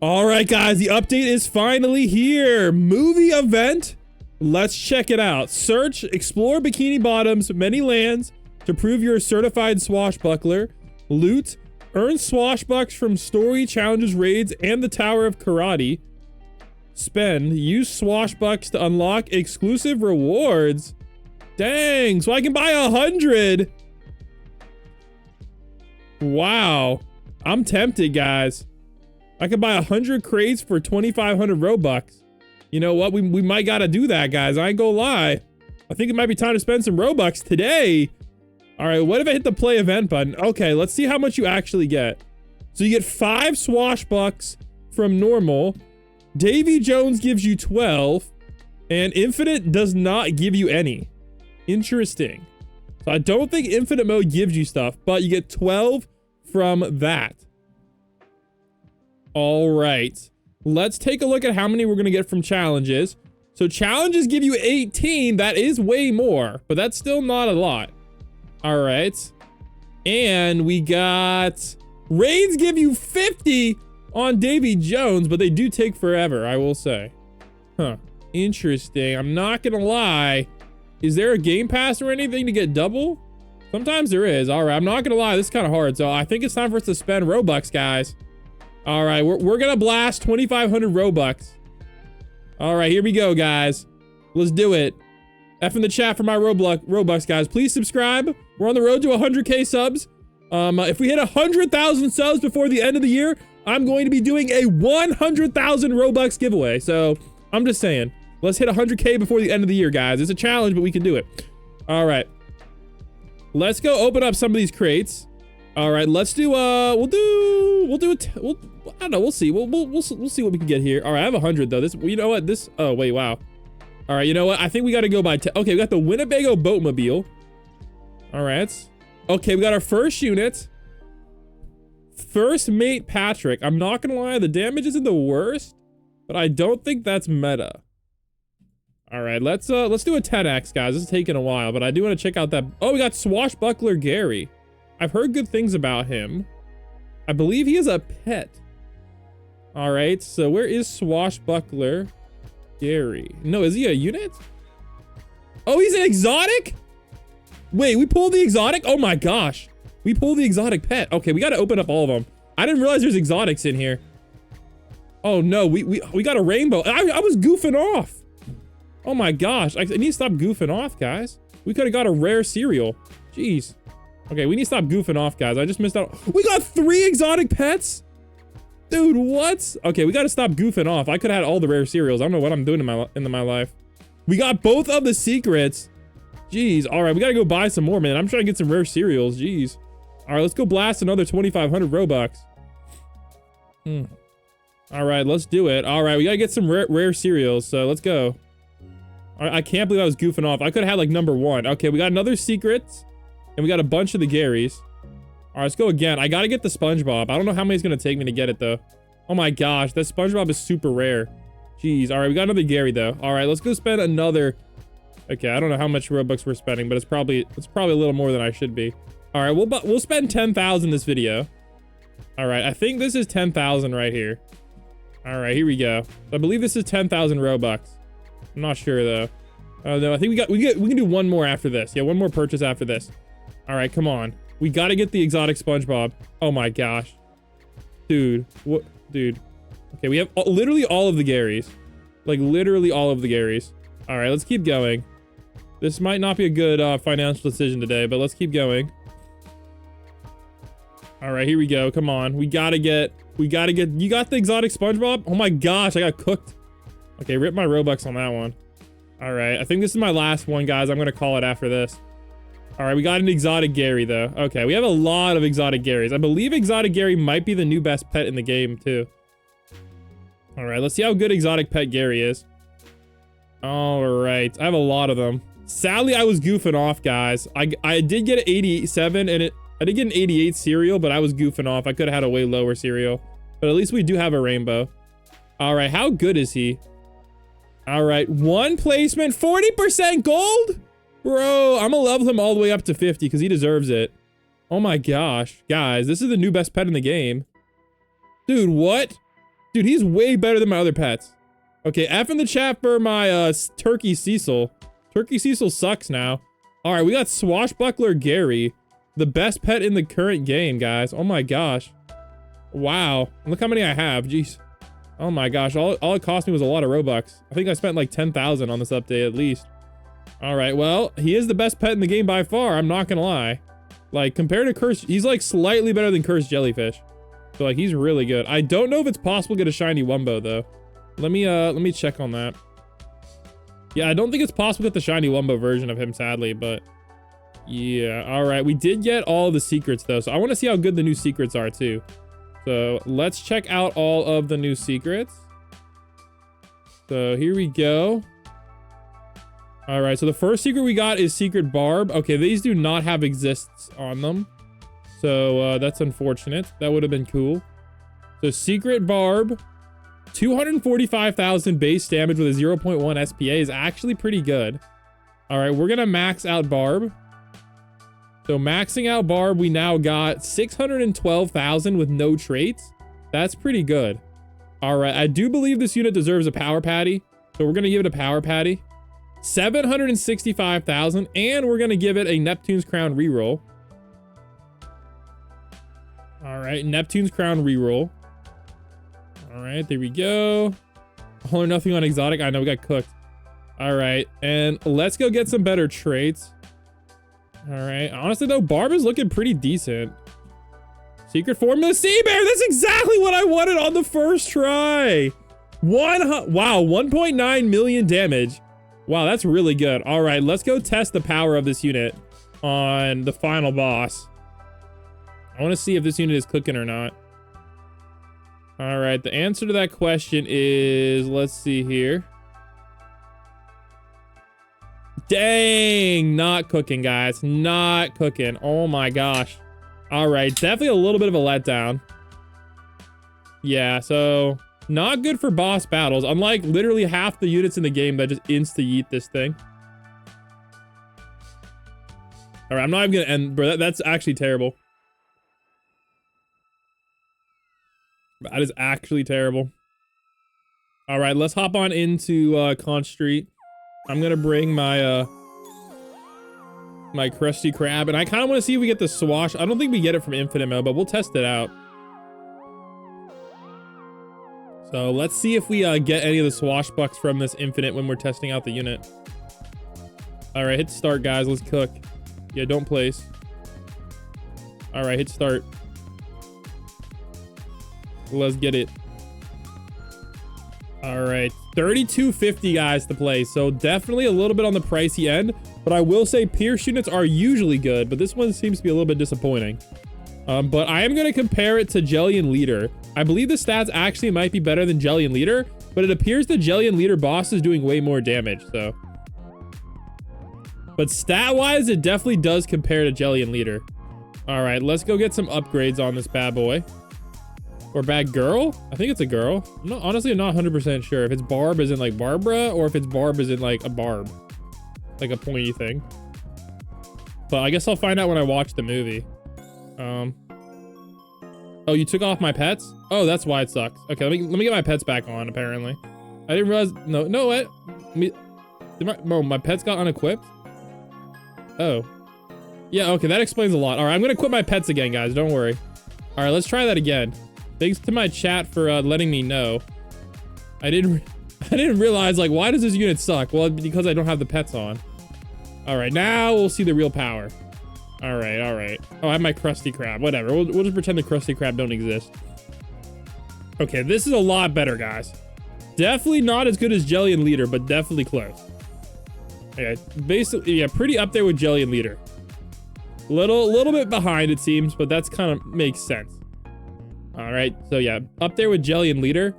All right, guys, the update is finally here. Movie event. Let's check it out. Search, explore Bikini Bottom's many lands to prove you're a certified swashbuckler. Loot, earn swashbucks from story, challenges, raids, and the Tower of Karate. Spend, use swashbucks to unlock exclusive rewards. Dang, so I can buy 100. Wow, I'm tempted, guys. I could buy 100 crates for 2,500 Robux. You know what? We might gotta do that, guys. I ain't gonna lie. I think it might be time to spend some Robux today. All right, what if I hit the play event button? Okay, let's see how much you actually get. So you get 5 swashbucks from normal. Davy Jones gives you 12. And Infinite does not give you any. Interesting. So I don't think Infinite mode gives you stuff, but you get 12 from that. All right, let's take a look at how many we're gonna get from challenges. So challenges give you 18. That is way more, but that's still not a lot. All right, and we got raids give you 50 on Davy Jones, but they do take forever, I will say. Huh, interesting. I'm not gonna lie. Is there a game pass or anything to get double? Sometimes there is. All right, I'm not gonna lie, this is kind of hard, so I think it's time for us to spend Robux, guys. All right, we're gonna blast 2,500 Robux. All right, here we go, guys. Let's do it. F in the chat for my Robux, guys. Please subscribe. We're on the road to 100K subs. If we hit 100,000 subs before the end of the year, I'm going to be doing a 100,000 Robux giveaway. So I'm just saying, let's hit 100K before the end of the year, guys. It's a challenge, but we can do it. All right, let's go open up some of these crates. All right, let's do I don't know, we'll see. We'll see what we can get here. All right, I have 100 though. This, you know what? This, oh wait, wow. All right, you know what? I think we got to go by 10. Okay, we got the Winnebago Boatmobile. All right. Okay, we got our first unit. First mate Patrick. I'm not gonna lie, the damage isn't the worst, but I don't think that's meta. All right, let's do a 10x, guys. This is taking a while, but I do want to check out that. Oh, we got Swashbuckler Gary. I've heard good things about him. I believe he is a pet. All right, so where is Swashbuckler Gary? No, is he a unit? Oh, he's an exotic? Wait, we pulled the exotic? Oh my gosh. We pulled the exotic pet. Okay, we got to open up all of them. I didn't realize there's exotics in here. Oh no, we got a rainbow. I was goofing off. Oh my gosh, I need to stop goofing off, guys. We could have got a rare cereal. Jeez. Okay, we need to stop goofing off, guys. I just missed out. We got 3 exotic pets? Dude, what? Okay, we got to stop goofing off. I could have had all the rare cereals. I don't know what I'm doing in my life. We got both of the secrets. Jeez. All right, we got to go buy some more, man. I'm trying to get some rare cereals. Jeez. All right, let's go blast another 2,500 Robux. All right, let's do it. All right, we got to get some rare cereals, so let's go. All right, I can't believe I was goofing off. I could have had like number 1. Okay, we got another secret. And we got a bunch of the Garys. All right, let's go again. I got to get the SpongeBob. I don't know how many it's going to take me to get it, though. Oh, my gosh. That SpongeBob is super rare. Jeez. All right, we got another Gary, though. All right, let's go spend another. Okay, I don't know how much Robux we're spending, but it's probably a little more than I should be. All right, we'll spend 10,000 this video. All right, I think this is 10,000 right here. All right, here we go. I believe this is 10,000 Robux. I'm not sure, though. No, I think we can do one more after this. Yeah, one more purchase after this. All right, come on. We got to get the exotic SpongeBob. Oh my gosh. Dude, what? Dude. Okay, we have literally all of the Garys. Like, literally all of the Garys. All right, let's keep going. This might not be a good financial decision today, but let's keep going. All right, here we go. Come on. You got the exotic SpongeBob? Oh my gosh, I got cooked. Okay, rip my Robux on that one. All right, I think this is my last one, guys. I'm going to call it after this. All right, we got an exotic Gary, though. Okay, we have a lot of exotic Garys. I believe exotic Gary might be the new best pet in the game, too. All right, let's see how good exotic pet Gary is. All right, I have a lot of them. Sadly, I was goofing off, guys. I did get an 87, and I did get an 88 cereal, but I was goofing off. I could have had a way lower cereal, but at least we do have a rainbow. All right, how good is he? All right, 1 placement, 40% gold? Bro, I'm gonna level him all the way up to 50 because he deserves it. Oh my gosh. Guys, this is the new best pet in the game. Dude, what? Dude, he's way better than my other pets. Okay, F in the chat for my turkey Cecil. Turkey Cecil sucks now. All right, we got swashbuckler Gary, the best pet in the current game, guys. Oh my gosh. Wow, look how many I have. Jeez. Oh my gosh, all it cost me was a lot of robux. I think I spent like 10,000 on this update at least. All right, well, he is the best pet in the game by far. I'm not gonna lie. Like, compared to Cursed, he's like slightly better than Cursed Jellyfish. So like, he's really good. I don't know if it's possible to get a shiny Wumbo though. Let me check on that. Yeah, I don't think it's possible to get the shiny Wumbo version of him, sadly, but yeah. All right, we did get all the secrets though, so I want to see how good the new secrets are too. So let's check out all of the new secrets. So here we go. All right, so the first secret we got is Secret Barb. Okay, these do not have exists on them. So that's unfortunate. That would have been cool. So Secret Barb, 245,000 base damage with a 0.1 SPA is actually pretty good. All right, we're gonna max out Barb. So maxing out Barb, we now got 612,000 with no traits. That's pretty good. All right, I do believe this unit deserves a power patty. So we're gonna give it a power patty. 765,000, and we're gonna give it a Neptune's Crown reroll. All right, Neptune's Crown reroll. All right, there we go. All or nothing on exotic. I know we got cooked. All right, and let's go get some better traits. All right, honestly though, Barb is looking pretty decent. Secret Formula Sea Bear. That's exactly what I wanted on the first try. Wow, 1.9 million damage. Wow, that's really good. All right, let's go test the power of this unit on the final boss. I want to see if this unit is cooking or not. All right, the answer to that question is, let's see here. Dang, not cooking, guys. Not cooking. Oh my gosh. All right, definitely a little bit of a letdown. Yeah, so not good for boss battles, unlike literally half the units in the game that just insta-yeet this thing. All right, I'm not even gonna end, bro. That's actually terrible. That is actually terrible. All right, let's hop on into Conch Street. I'm gonna bring my my Krusty Krab, and I kind of want to see if we get the swash. I don't think we get it from infinite mode, but we'll test it out. So let's see if we get any of the swashbucks from this infinite when we're testing out the unit. All right, hit start, guys. Let's cook. Yeah, don't place. All right, hit start. Let's get it. All right, 3250 guys to play, so definitely a little bit on the pricey end, but I will say Pierce units are usually good, but this one seems to be a little bit disappointing. But I am going to compare it to Jelly and Leader. I believe the stats actually might be better than Jelly and Leader, but it appears the Jelly and Leader boss is doing way more damage, so. But stat-wise, it definitely does compare to Jelly and Leader. All right, let's go get some upgrades on this bad boy. Or bad girl? I think it's a girl. Honestly, I'm not 100% sure if it's Barb as in like Barbara or if it's Barb as in like a Barb. Like a pointy thing. But I guess I'll find out when I watch the movie. Oh, you took off my pets? Oh, that's why it sucks. Okay, let me get my pets back on, apparently. I didn't realize, no, what? My pets got unequipped? Oh. Yeah, okay, that explains a lot. All right, I'm gonna equip my pets again, guys, don't worry. All right, let's try that again. Thanks to my chat for letting me know. I didn't realize, like, why does this unit suck? Well, because I don't have the pets on. All right, now we'll see the real power. All right, all right. Oh, I have my Krusty Krab. Whatever. We'll just pretend the Krusty Krab don't exist. Okay, this is a lot better, guys. Definitely not as good as Jelly and Leader, but definitely close. Okay, basically, yeah, pretty up there with Jelly and Leader. Little bit behind, it seems, but that's kind of makes sense. All right, so yeah, up there with Jelly and Leader.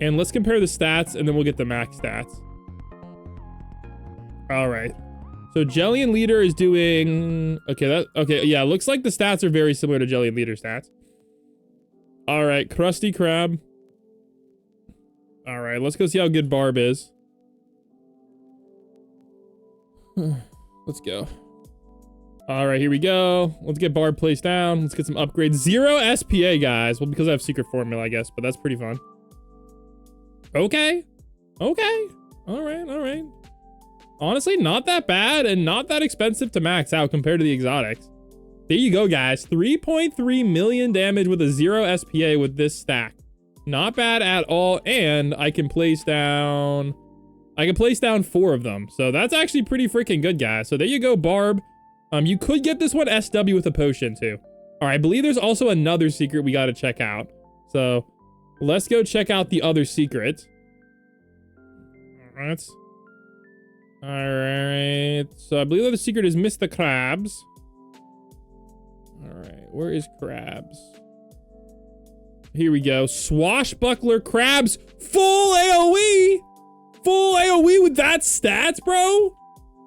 And let's compare the stats, and then we'll get the max stats. All right. So Jelly and Leader is doing... Okay, yeah, looks like the stats are very similar to Jelly and Leader stats. All right, Krusty Krab. All right, let's go see how good Barb is. Let's go. All right, here we go. Let's get Barb placed down. Let's get some upgrades. 0 SPA, guys. Well, because I have secret formula, I guess, but that's pretty fun. Okay. Okay. All right. All right. Honestly, not that bad and not that expensive to max out compared to the exotics. There you go, guys. 3.3 million damage with a 0 SPA with this stack. Not bad at all. And I can place down 4 of them. So that's actually pretty freaking good, guys. So there you go, Barb. You could get this one SW with a potion too. All right, I believe there's also another secret we got to check out. So let's go check out the other secret. All right. So I believe that the secret is miss the krabs. All right, where is krabs? Here we go. Swashbuckler krabs, full AoE. Full AoE with that stats, bro?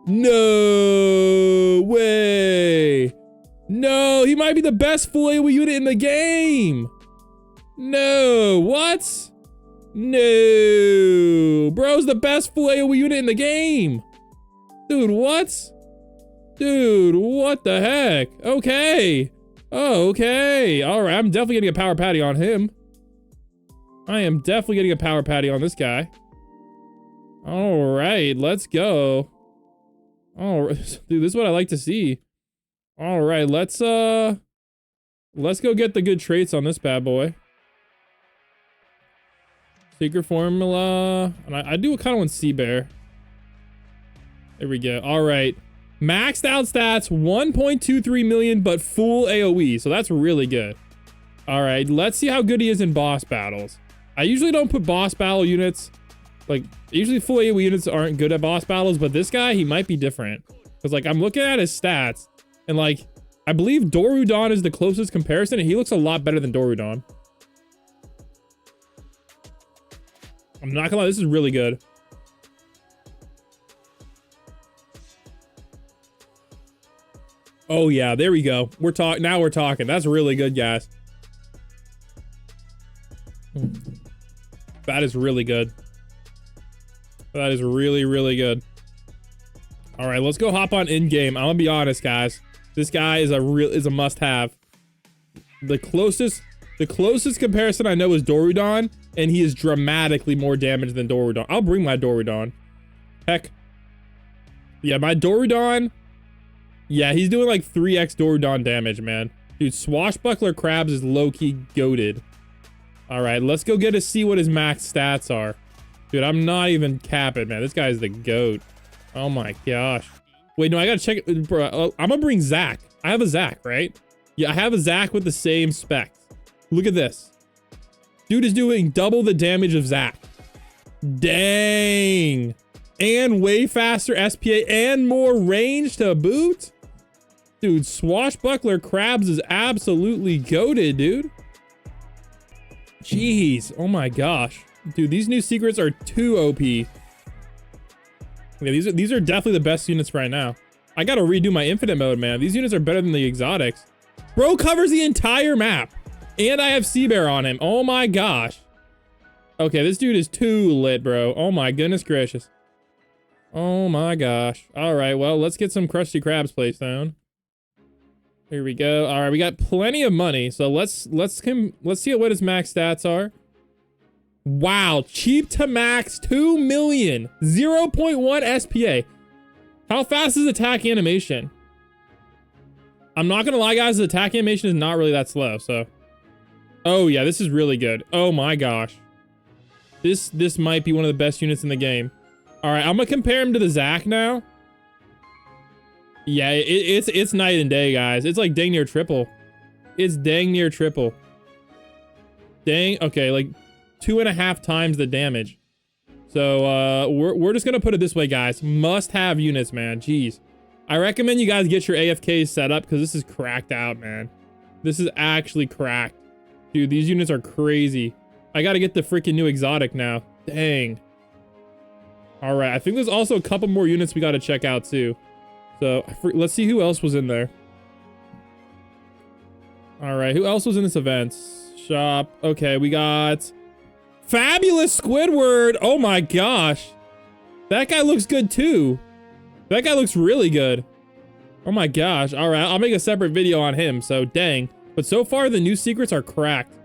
No way. No, he might be the best full AoE unit in the game. No, what? No, bro's the best full AoE unit in the game. Dude, what? Dude, what the heck? Okay. Oh, okay. All right, I'm definitely getting a power patty on him. I am definitely getting a power patty on this guy. All right, let's go. All right, dude, this is what I like to see. All right, let's go get the good traits on this bad boy. Secret formula, and I do kind of want Sea Bear. There we go. All right, maxed out stats, 1.23 million, but full AoE, so that's really good. All right, let's see how good he is in boss battles. I usually don't put boss battle units, like usually full AoE units aren't good at boss battles, but this guy, he might be different. Because like I'm looking at his stats, and like I believe Dorudon is the closest comparison, and he looks a lot better than Dorudon. I'm not gonna lie, this is really good. Oh yeah, there we go. Now we're talking. That's really good, guys. That is really good. That is really, really good. All right, let's go hop on in-game. I'm gonna be honest, guys. This guy is a must-have. The closest comparison I know is Dorudon, and he is dramatically more damage than Dorudon. I'll bring my Dorudon. Heck. Yeah, my Dorudon. Yeah, he's doing like 3x Dorudon damage, man. Dude, Swashbuckler Krabs is low-key goated. All right, let's go get to see what his max stats are. Dude, I'm not even capping, man. This guy's the goat. Oh my gosh. Wait, no, I gotta check it. Bro, I'm gonna bring Zach. I have a Zach, right? Yeah, I have a Zach with the same specs. Look at this. Dude is doing double the damage of Zach. Dang. And way faster SPA and more range to boot. Dude, Swashbuckler Krabs is absolutely goated, dude. Jeez. Oh my gosh. Dude, these new secrets are too OP. Okay, these are definitely the best units right now. I gotta redo my infinite mode, man. These units are better than the exotics. Bro covers the entire map. And I have Sea Bear on him. Oh my gosh. Okay, this dude is too lit, bro. Oh my goodness gracious. Oh my gosh. All right, well, let's get some Krusty Krabs placed down. Here we go. All right, we got plenty of money. So let's see what his max stats are. Wow, cheap to max, 2 million, 0.1 SPA. How fast is attack animation? I'm not gonna lie, guys, the attack animation is not really that slow, so. Oh yeah, this is really good. Oh my gosh. This might be one of the best units in the game. All right, I'm gonna compare him to the Zach now. Yeah, it's night and day, guys. It's like dang near triple. It's dang near triple. Dang, okay, like 2.5 times the damage. So we're just gonna put it this way, guys. Must have units, man. Jeez. I recommend you guys get your AFKs set up because this is cracked out, man. This is actually cracked. Dude, these units are crazy. I gotta get the freaking new exotic now. Dang. All right, I think there's also a couple more units we gotta check out too. So let's see who else was in there. All right, who else was in this event? Shop. Okay, we got Fabulous Squidward. Oh my gosh. That guy looks good too. That guy looks really good. Oh my gosh. All right, I'll make a separate video on him. So dang. But so far the new secrets are cracked.